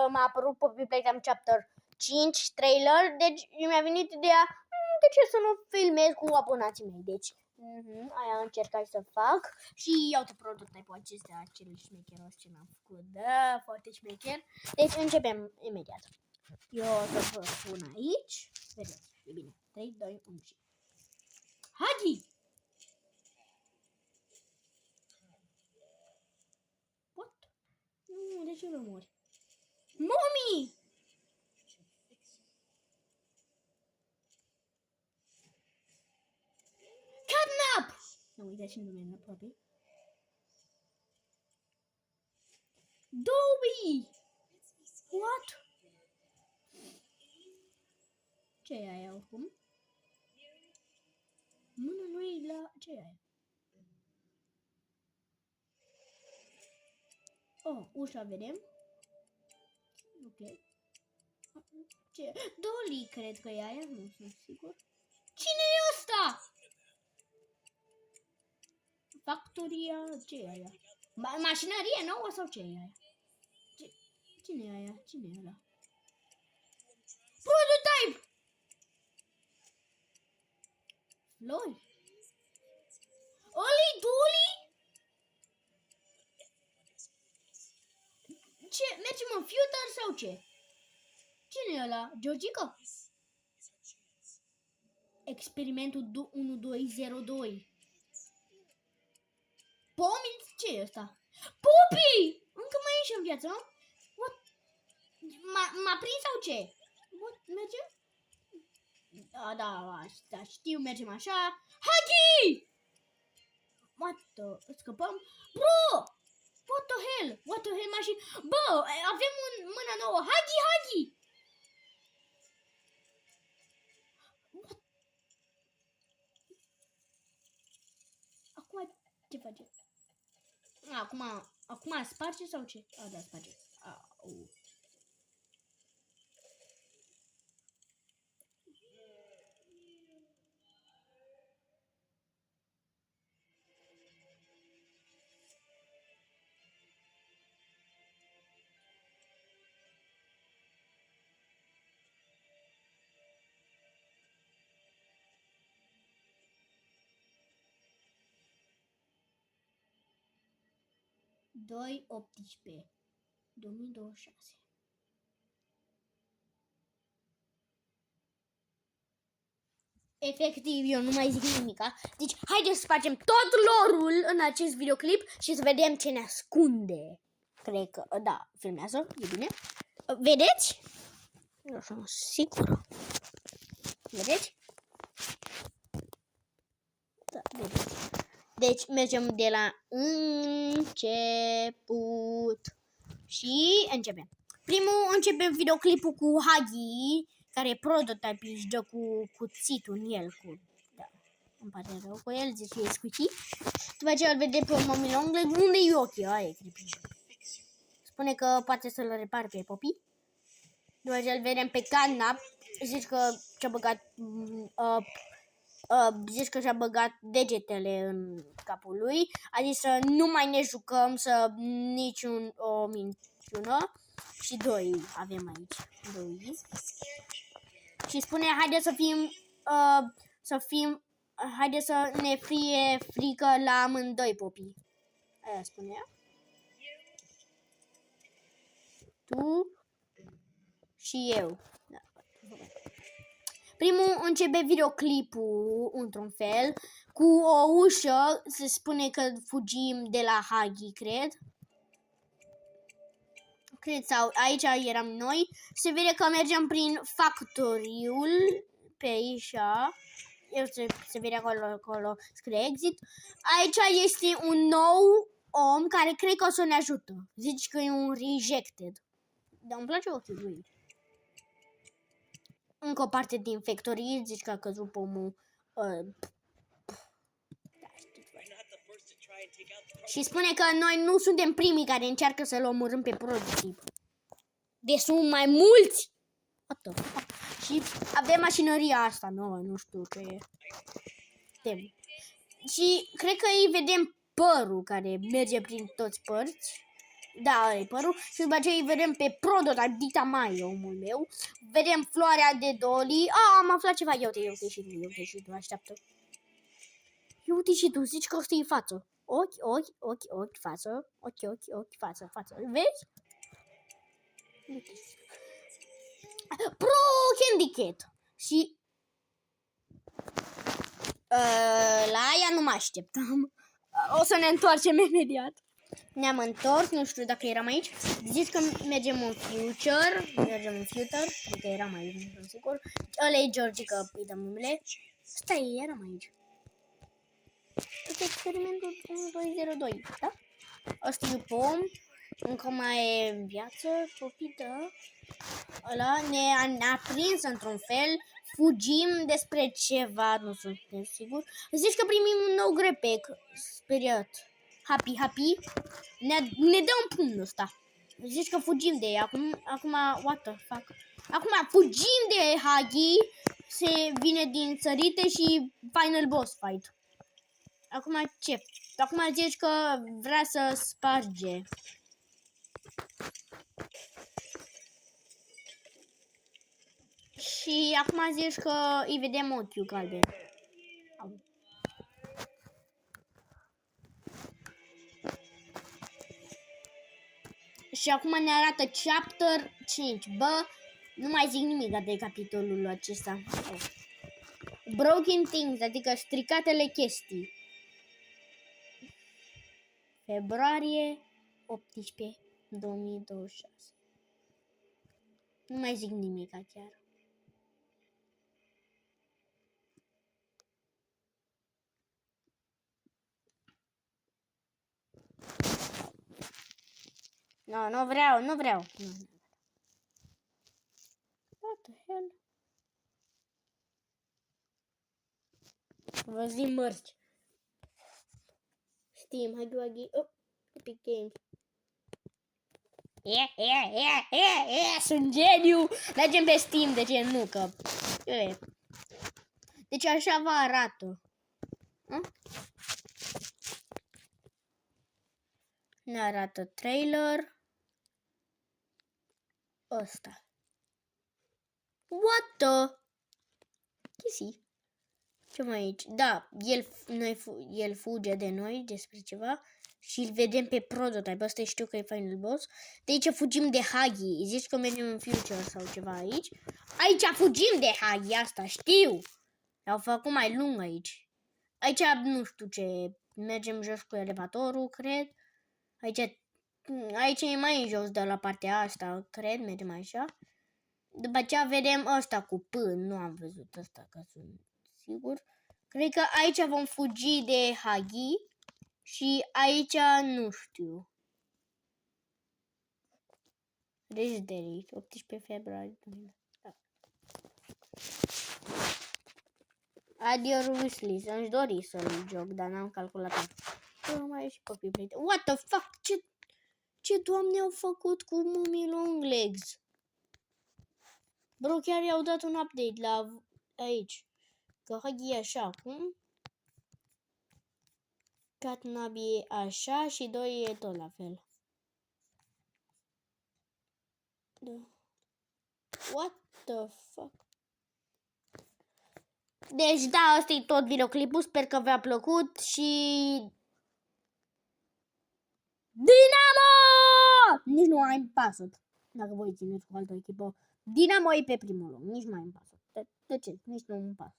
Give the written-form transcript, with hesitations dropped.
m-a apărut Poppy Playtime Chapter 5 trailer, deci mi-a venit ideea de ce să nu filmez cu abonații mei, deci aia încercat să fac și iau prototype-ul acesta, cel șmecheros ce l-am făcut, da, foarte șmecher. Deci începem imediat. Eu o să vă pun aici, vedeți, e bine, 3, 2, 1 și... Hagi! What? Nu, de ce nu mori? Mommy! Catnap! Nu uitați și numele aproape. Dobby! What? Ce e aia oricum? Mâna lui la... ce e aia? Oh, ușa vedem. Ok. Ce? Dolly, cred că e aia, nu sunt sigur. Cine e ăsta? Factoria, ce e aia? Mașinărie nouă sau ce e aia? Cine e aia? Cine e ăla? Prototype! Flori? Oli Dolly? Ce? Mergem în Future sau ce? Cine e ăla? Georgica? Experimentul 1202. Pomi? Ce e ăsta? Poppy! Încă mai ești în viață, nu? What? M-a prins sau ce? What? Mergem? Da, știu, mergem așa. Hagi! What the... Scăpăm? Bro! What the hell? What the hell, mașini? Bă, avem un mână nouă. Hagi! What? Acum ce face? Acum sparge sau ce? Da, sparge. Doi 18 2026. Efectiv, eu nu mai zic nimica. Deci, haideți să facem tot lore-ul în acest videoclip și să vedem ce ne ascunde. Cred că, da, filmează, e bine. Vedeți? Nu sunt sigur. Vedeți? Da, vedeți. Deci, mergem de la început. Și începem. Primul începem videoclipul cu Hagi, care e prototype, își dă cu cuțitul în el. Da, îmi pare rău cu el, zice e squishy. După aceea îl vedem pe Mommy Longlegs, unde e ochii, aia e creepy. Spune că poate să-l repare pe Poppy. După aceea îl vedem pe Catnap, zice că și-a băgat... zici că și-a băgat degetele în capul lui, a zis să nu mai ne jucăm, să o minciună. Și doi avem aici, doi. Și spune, haide haide să ne fie frică la amândoi, Poppy. Aia spunea. Tu și eu. Da. Primul începe videoclipul, într-un fel, cu o ușă, se spune că fugim de la Hagi, cred. Sau aici eram noi. Se vede că mergem prin factoriul, pe aici. Se vede acolo scrie exit. Aici este un nou om care cred că o să ne ajută. Zici că e un rejected. Dar îmi place ochii lui. Încă o parte din factory, zici că a căzut pomul. Și spune că noi nu suntem primii care încearcă să-l omorâm pe prototype. Deci sunt mai mulți. Și avem mașinăria asta nouă, nu știu ce e. Și cred că îi vedem părul care merge prin toți părți. Da, ăla-i părul. Și după aceea îi vedem pe Prototype, Dita Mai, omul meu. Vedem floarea de Dolly. Am aflat ceva. Ia uite și tu, așteaptă. Ia uite și tu, zici că ăsta e față. Ochi, față. Ochi, față. Vezi? Pro Candy Cat. Și la aia nu mă așteptam. O să ne întoarcem imediat. Ne-am întors, nu știu dacă eram aici. Zici că mergem în future. Cred că eram aici, nu sunt sigur. Ăla e Georgica, îi dăm numele. Stai, eram aici. Este experimentul 1202, da? Ăsta e pom. Încă mai e viață, copită. Ăla ne-a prins într-un fel. Fugim despre ceva, nu sunt sigur. Zici că primim un nou grepec. Speriat. Happy. Ne dă un pumn ăsta. Zici că fugim de ei. Acum, what the fuck? Acum fugim de Huggy. Se vine din țărite și final boss fight. Acum ce? Acum zici că vrea să sparge. Și acum zici că îi vedem ochiul galben. Și acum ne arată chapter 5. Bă, nu mai zic nimic de capitolul acesta. Broken things, adică stricatele chestii. Februarie 18, 2026. Nu mai zic nimic chiar. Nu vreau. What the hell? Vă zi mărci. Steam, Huggy. Epic Games. Sunt geniu. Mergem pe Steam, de ce nu? Că... Deci așa vă arată. Ne arată trailer. Ăsta. What the? Chisi. Ce mai aici? Da, el fuge de noi despre ceva și îl vedem pe Prototype. Asta știu că e final boss. De aici fugim de Huggy. Zici că mergem în future sau ceva aici. Aici fugim de Huggy, asta știu. L-au făcut mai lung aici. Aici nu știu ce. Mergem jos cu elevatorul, cred. Aici e mai jos de la partea asta, cred. Mergem așa. După aceea vedem ăsta cu P. Nu am văzut ăsta, că sunt sigur. Cred că aici vom fugi de Huggy. Și aici nu știu. Resident 18 februarie. Da. Adios wishlist. Îmi dori să-l joc, dar n-am calculat. Mai și copii play. What the fuck? Ce doamne au făcut cu Mummy Long Legs? Bro, chiar i-au dat un update la aici. Că Huggy e așa acum. Catnap e așa și 2 e tot la fel. What the fuck? Deci da, asta e tot videoclipul. Sper că v-a plăcut și... Dinamo! Nici nu mai îmi pasă. Dacă voi țineți cu altă echipă. Dinamo e pe primul loc. Nici mai îmi pasă. De ce? Nici nu îmi pasă.